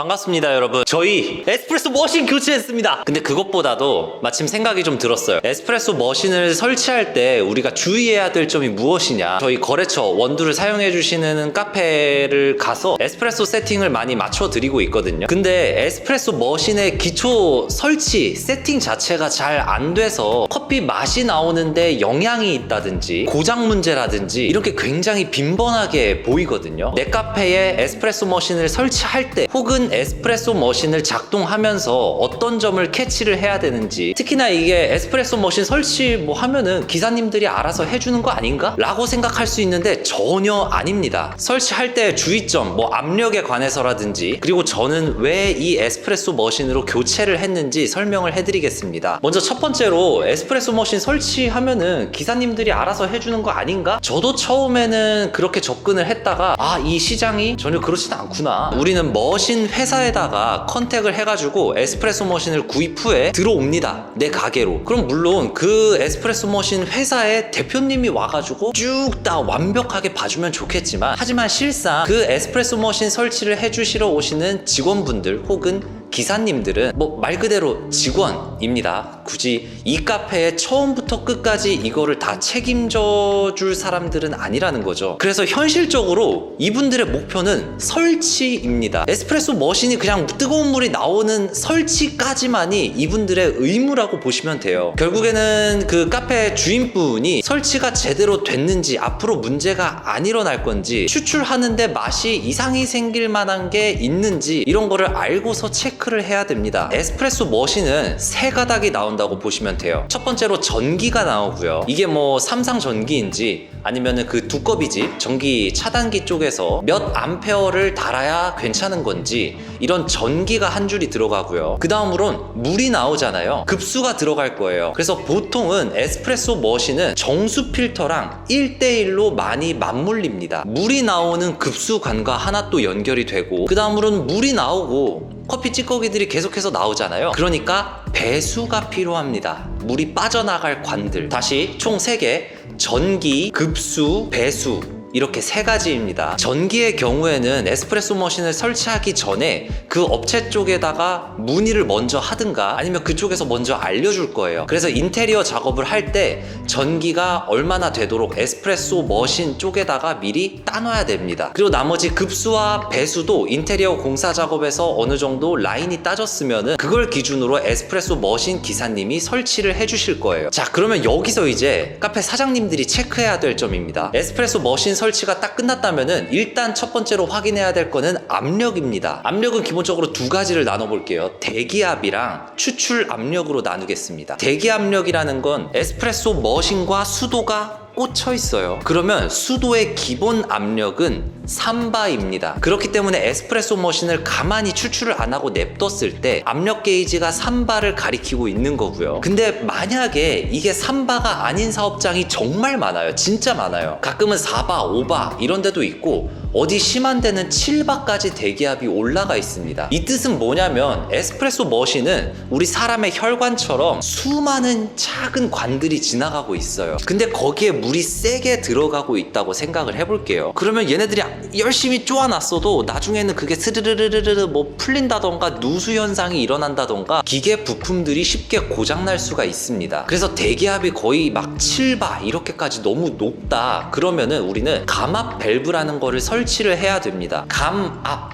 반갑습니다 여러분. 저희 에스프레소 머신 교체했습니다. 근데 그것보다도 마침 생각이 좀 들었어요. 에스프레소 머신을 설치할 때 우리가 주의해야 될 점이 무엇이냐. 저희 거래처 원두를 사용해 주시는 카페를 가서 에스프레소 세팅을 많이 맞춰 드리고 있거든요. 근데 에스프레소 머신의 기초 설치 세팅 자체가 잘 안 돼서 커피 맛이 나오는데 영향이 있다든지 고장 문제라든지 이렇게 굉장히 빈번하게 보이거든요. 내 카페에 에스프레소 머신을 설치할 때 혹은 에스프레소 머신을 작동하면서 어떤 점을 캐치를 해야 되는지, 특히나 이게 에스프레소 머신 설치 뭐 하면은 기사님들이 알아서 해주는 거 아닌가? 라고 생각할 수 있는데 전혀 아닙니다. 설치할 때 주의점, 뭐 압력에 관해서라든지, 그리고 저는 왜 이 에스프레소 머신으로 교체를 했는지 설명을 해드리겠습니다. 먼저 첫 번째로 에스프레소 머신 설치하면은 기사님들이 알아서 해주는 거 아닌가? 저도 처음에는 그렇게 접근을 했다가 이 시장이 전혀 그렇진 않구나. 우리는 머신 회사에다가 컨택을 해가지고 에스프레소 머신을 구입 후에 들어옵니다. 내 가게로. 그럼 물론 그 에스프레소 머신 회사의 대표님이 와가지고 쭉 다 완벽하게 봐주면 좋겠지만, 하지만 실상 그 에스프레소 머신 설치를 해주시러 오시는 직원분들 혹은 기사님들은 뭐 말 그대로 직원입니다. 굳이 이 카페에 처음부터 끝까지 이거를 다 책임져 줄 사람들은 아니라는 거죠. 그래서 현실적으로 이분들의 목표는 설치입니다. 에스프레소 머신이 그냥 뜨거운 물이 나오는 설치까지만이 이분들의 의무라고 보시면 돼요. 결국에는 그 카페 주인분이 설치가 제대로 됐는지, 앞으로 문제가 안 일어날 건지, 추출하는데 맛이 이상이 생길 만한 게 있는지, 이런 거를 알고서 체크를 해야 됩니다. 에스프레소 머신은 세 가닥이 나온다고 보시면 돼요. 첫 번째로 전기가 나오고요. 이게 뭐 삼상 전기인지 아니면은 그 두꺼비집 전기 차단기 쪽에서 몇 암페어를 달아야 괜찮은 건지, 이런 전기가 한 줄이 들어가고요. 그 다음으론 물이 나오잖아요. 급수가 들어갈 거예요. 그래서 보통은 에스프레소 머신은 정수 필터랑 1대1로 많이 맞물립니다. 물이 나오는 급수관과 하나 또 연결이 되고, 그 다음으로는 물이 나오고 커피 찌꺼기들이 계속해서 나오잖아요. 그러니까 배수가 필요합니다. 물이 빠져나갈 관들. 다시 총 3개, 전기, 급수, 배수, 이렇게 3가지입니다. 전기의 경우에는 에스프레소 머신을 설치하기 전에 그 업체 쪽에다가 문의를 먼저 하든가 아니면 그쪽에서 먼저 알려줄 거예요. 그래서 인테리어 작업을 할 때 전기가 얼마나 되도록 에스프레소 머신 쪽에다가 미리 따놔야 됩니다. 그리고 나머지 급수와 배수도 인테리어 공사 작업에서 어느 정도 라인이 따졌으면은 그걸 기준으로 에스프레소 머신 기사님이 설치를 해주실 거예요. 자, 그러면 여기서 이제 카페 사장님들이 체크해야 될 점입니다. 에스프레소 머신 설치가 딱 끝났다면은 일단 첫 번째로 확인해야 될 거는 압력입니다. 압력은 기본적으로 2가지를 나눠볼게요. 대기압이랑 추출 압력으로 나누겠습니다. 대기압력이라는 건 에스프레소 머신과 수도가 꽂혀 있어요. 그러면 수도의 기본 압력은 3바입니다. 그렇기 때문에 에스프레소 머신을 가만히 추출을 안 하고 냅뒀을 때 압력 게이지가 3바를 가리키고 있는 거고요. 근데 만약에 이게 3바가 아닌 사업장이 정말 많아요. 진짜 많아요. 가끔은 4바, 5바 이런 데도 있고, 어디 심한 데는 7바까지 대기압이 올라가 있습니다. 이 뜻은 뭐냐면 에스프레소 머신은 우리 사람의 혈관처럼 수많은 작은 관들이 지나가고 있어요. 근데 거기에 물이 세게 들어가고 있다고 생각을 해볼게요. 그러면 얘네들이 열심히 쪼아놨어도 나중에는 그게 스르르르르르 뭐 풀린다던가 누수 현상이 일어난다던가 기계 부품들이 쉽게 고장날 수가 있습니다. 그래서 대기압이 거의 막 7바 이렇게까지 너무 높다 그러면은 우리는 감압 밸브라는 거를 설치를 해야 됩니다.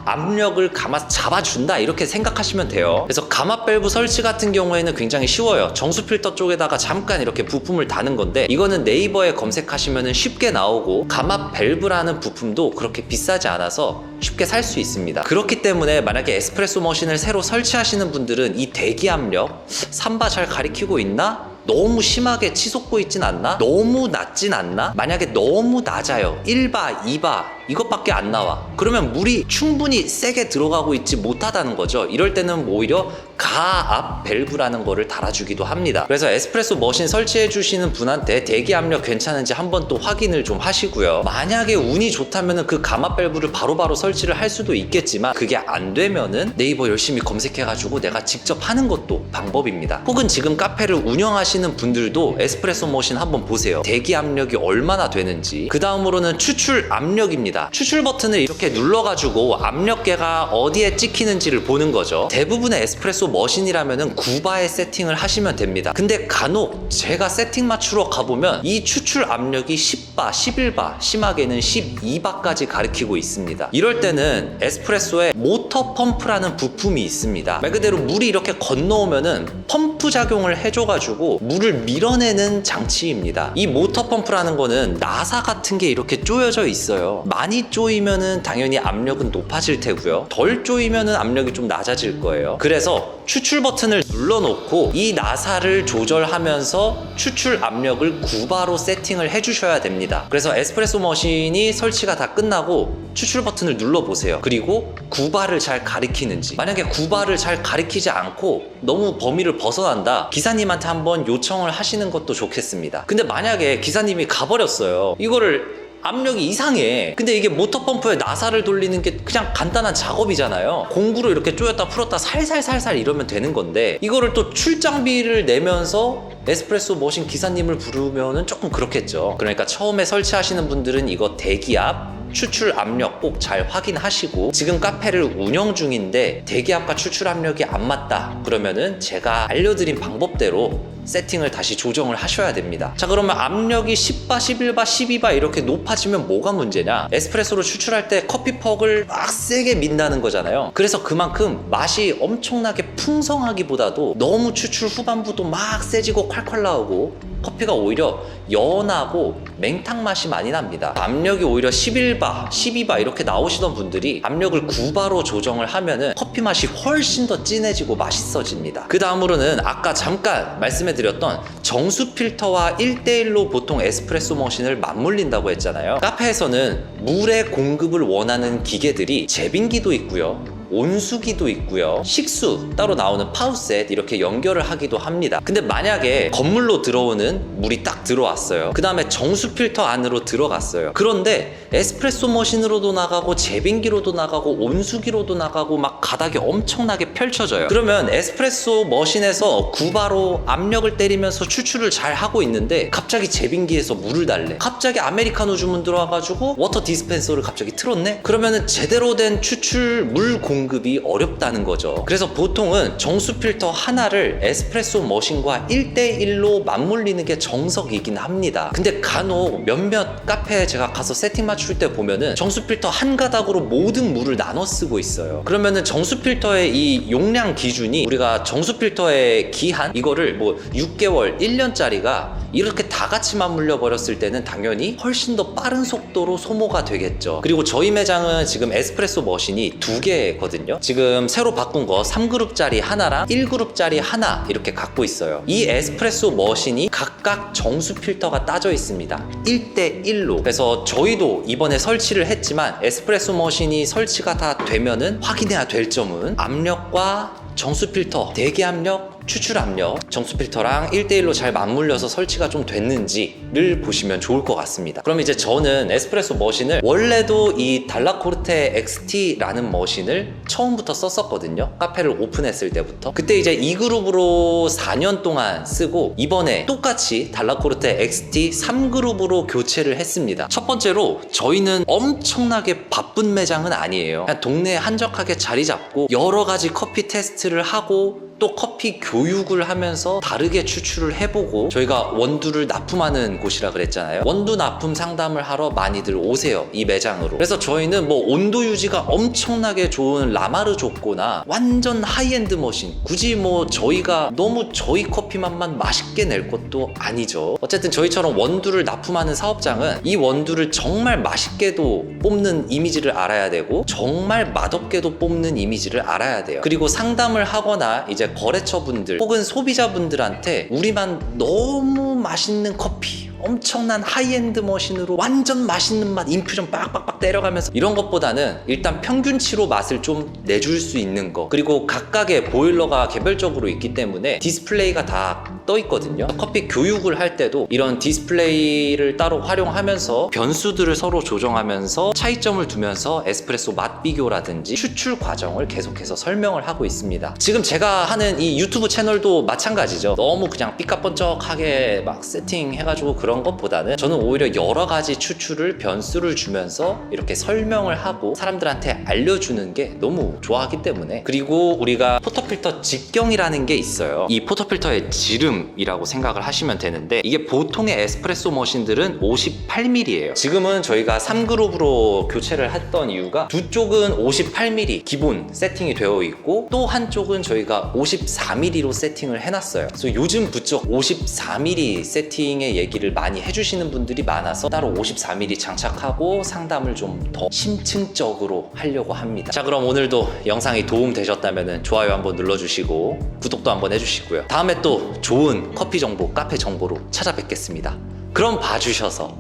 압력을 잡아준다 이렇게 생각하시면 돼요. 그래서 감압 밸브 설치 같은 경우에는 굉장히 쉬워요. 정수 필터 쪽에다가 잠깐 이렇게 부품을 다는 건데, 이거는 네이버에 검색하시면 쉽게 나오고, 감압 밸브라는 부품도 그렇게 비싸지 않아서 쉽게 살 수 있습니다. 그렇기 때문에 만약에 에스프레소 머신을 새로 설치하시는 분들은 이 대기압력 3바 잘 가리키고 있나? 너무 심하게 치솟고 있진 않나? 너무 낮진 않나? 만약에 너무 낮아요, 1바, 2바 이것밖에 안 나와, 그러면 물이 충분히 세게 들어가고 있지 못하다는 거죠. 이럴 때는 오히려 가압 밸브라는 거를 달아주기도 합니다. 그래서 에스프레소 머신 설치해 주시는 분한테 대기압력 괜찮은지 한번 또 확인을 좀 하시고요. 만약에 운이 좋다면 그 감압 밸브를 바로바로 설치를 할 수도 있겠지만, 그게 안 되면은 네이버 열심히 검색해가지고 내가 직접 하는 것도 방법입니다. 혹은 지금 카페를 운영하시는 분들도 에스프레소 머신 한번 보세요. 대기압력이 얼마나 되는지. 그 다음으로는 추출 압력입니다. 됩니다. 추출 버튼을 이렇게 눌러가지고 압력계가 어디에 찍히는지를 보는 거죠. 대부분의 에스프레소 머신이라면은 9바에 세팅을 하시면 됩니다. 근데 간혹 제가 세팅 맞추러 가보면 이 추출 압력이 10바, 11바, 심하게는 12바까지 가리키고 있습니다. 이럴 때는 에스프레소에 모터 펌프라는 부품이 있습니다. 말 그대로 물이 이렇게 건너오면은 펌프 작용을 해줘가지고 물을 밀어내는 장치입니다. 이 모터 펌프라는 거는 나사 같은 게 이렇게 조여져 있어요. 많이 조이면은 당연히 압력은 높아질 테고요. 덜 조이면은 압력이 좀 낮아질 거예요. 그래서 추출 버튼을 눌러놓고 이 나사를 조절하면서 추출 압력을 9바로 세팅을 해주셔야 됩니다. 그래서 에스프레소 머신이 설치가 다 끝나고 추출 버튼을 눌러보세요. 그리고 9바를 잘 가리키는지, 만약에 9바를 잘 가리키지 않고 너무 범위를 벗어난다, 기사님한테 한번 요청을 하시는 것도 좋겠습니다. 근데 만약에 기사님이 가버렸어요. 이거를 압력이 이상해. 근데 이게 모터 펌프에 나사를 돌리는 게 그냥 간단한 작업이잖아요. 공구로 이렇게 조였다 풀었다 살살살살 이러면 되는 건데, 이거를 또 출장비를 내면서 에스프레소 머신 기사님을 부르면은 조금 그렇겠죠. 그러니까 처음에 설치하시는 분들은 이거 대기압, 추출 압력 꼭 잘 확인하시고, 지금 카페를 운영 중인데 대기압과 추출 압력이 안 맞다 그러면은 제가 알려드린 방법대로 세팅을 다시 조정을 하셔야 됩니다. 자, 그러면 압력이 10바, 11바, 12바 이렇게 높아지면 뭐가 문제냐? 에스프레소를 추출할 때 커피퍽을 막 세게 민다는 거잖아요. 그래서 그만큼 맛이 엄청나게 풍성하기보다도 너무 추출 후반부도 막 세지고 콸콸 나오고 커피가 오히려 연하고 맹탕 맛이 많이 납니다. 압력이 오히려 11바, 12바 이렇게 나오시던 분들이 압력을 9바로 조정을 하면은 커피 맛이 훨씬 더 진해지고 맛있어집니다. 그 다음으로는 아까 잠깐 말씀해드렸던 정수 필터와 1대1로 보통 에스프레소 머신을 맞물린다고 했잖아요. 카페에서는 물의 공급을 원하는 기계들이 제빙기도 있고요, 온수기도 있고요, 식수 따로 나오는 파우셋 이렇게 연결을 하기도 합니다. 근데 만약에 건물로 들어오는 물이 딱 들어왔어요. 그 다음에 정수 필터 안으로 들어갔어요. 그런데 에스프레소 머신으로도 나가고 제빙기로도 나가고 온수기로도 나가고 막 가닥이 엄청나게 펼쳐져요. 그러면 에스프레소 머신에서 9바로 압력을 때리면서 추출을 잘 하고 있는데 갑자기 제빙기에서 물을 달래, 갑자기 아메리카노 주문 들어와가지고 워터 디스펜서를 갑자기 틀었네? 그러면은 제대로 된 추출 물 공급이 어렵다는 거죠. 그래서 보통은 정수 필터 하나를 에스프레소 머신과 1대1로 맞물리는 게 정석이긴 합니다. 근데 간혹 몇몇 카페에 제가 가서 세팅 맞출 때 보면은 정수 필터 한 가닥으로 모든 물을 나눠 쓰고 있어요. 그러면은 정수 필터의 이 용량 기준이, 우리가 정수 필터의 기한 이거를 뭐 6개월, 1년짜리가 이렇게 다 같이 맞물려 버렸을 때는 당연히 훨씬 더 빠른 속도로 소모가 되겠죠. 그리고 저희 매장은 지금 에스프레소 머신이 2개거든요. 지금 새로 바꾼 거 3그룹짜리 하나랑 1그룹짜리 하나 이렇게 갖고 있어요. 이 에스프레소 머신이 각각 정수 필터가 따져 있습니다. 1대1로. 그래서 저희도 이번에 설치를 했지만 에스프레소 머신이 설치가 다 되면은 확인해야 될 점은 압력과 정수 필터, 대기 압력, 추출 압력, 정수 필터랑 1대1로 잘 맞물려서 설치가 좀 됐는지를 보시면 좋을 것 같습니다. 그럼 이제 저는 에스프레소 머신을 원래도 이 달라코르테 XT라는 머신을 처음부터 썼었거든요. 카페를 오픈했을 때부터. 그때 이제 2그룹으로 4년 동안 쓰고 이번에 똑같이 달라코르테 XT 3그룹으로 교체를 했습니다. 첫 번째로 저희는 엄청나게 바쁜 매장은 아니에요. 그냥 동네에 한적하게 자리 잡고 여러 가지 커피 테스트를 하고 또 커피 교육을 하면서 다르게 추출을 해보고, 저희가 원두를 납품하는 곳이라 그랬잖아요. 원두 납품 상담을 하러 많이들 오세요, 이 매장으로. 그래서 저희는 뭐 온도 유지가 엄청나게 좋은 라마르조코나 완전 하이엔드 머신, 굳이 뭐 저희가 너무 저희 커피 맛만 맛있게 낼 것도 아니죠. 어쨌든 저희처럼 원두를 납품하는 사업장은 이 원두를 정말 맛있게도 뽑는 이미지를 알아야 되고 정말 맛없게도 뽑는 이미지를 알아야 돼요. 그리고 상담을 하거나 이제 거래처분들 혹은 소비자분들한테 우리만 너무 맛있는 커피, 엄청난 하이엔드 머신으로 완전 맛있는 맛, 인퓨전 빡빡빡 때려가면서 이런 것보다는 일단 평균치로 맛을 좀 내줄 수 있는 거, 그리고 각각의 보일러가 개별적으로 있기 때문에 디스플레이가 다 떠 있거든요. 커피 교육을 할 때도 이런 디스플레이를 따로 활용하면서 변수들을 서로 조정하면서 차이점을 두면서 에스프레소 맛 비교라든지 추출 과정을 계속해서 설명을 하고 있습니다. 지금 제가 하는 이 유튜브 채널도 마찬가지죠. 너무 그냥 삐까뻔쩍하게 막 세팅해가지고 그런 것보다는 저는 오히려 여러 가지 추출을 변수를 주면서 이렇게 설명을 하고 사람들한테 알려주는 게 너무 좋아하기 때문에. 그리고 우리가 포터필터 직경이라는 게 있어요. 이 포터필터의 지름이라고 생각을 하시면 되는데 이게 보통의 에스프레소 머신들은 58mm예요. 지금은 저희가 3그룹으로 교체를 했던 이유가 두 쪽은 58mm 기본 세팅이 되어 있고 또 한쪽은 저희가 54mm로 세팅을 해놨어요. 그래서 요즘 부쩍 54mm 세팅의 얘기를 많이 해주시는 분들이 많아서 따로 54mm 장착하고 상담을 좀 더 심층적으로 하려고 합니다. 자, 그럼 오늘도 영상이 도움 되셨다면 좋아요 한번 눌러주시고 구독도 한번 해주시고요. 다음에 또 좋은 커피 정보, 카페 정보로 찾아뵙겠습니다. 그럼 봐주셔서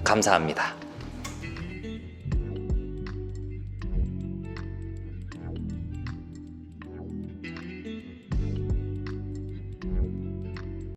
감사합니다.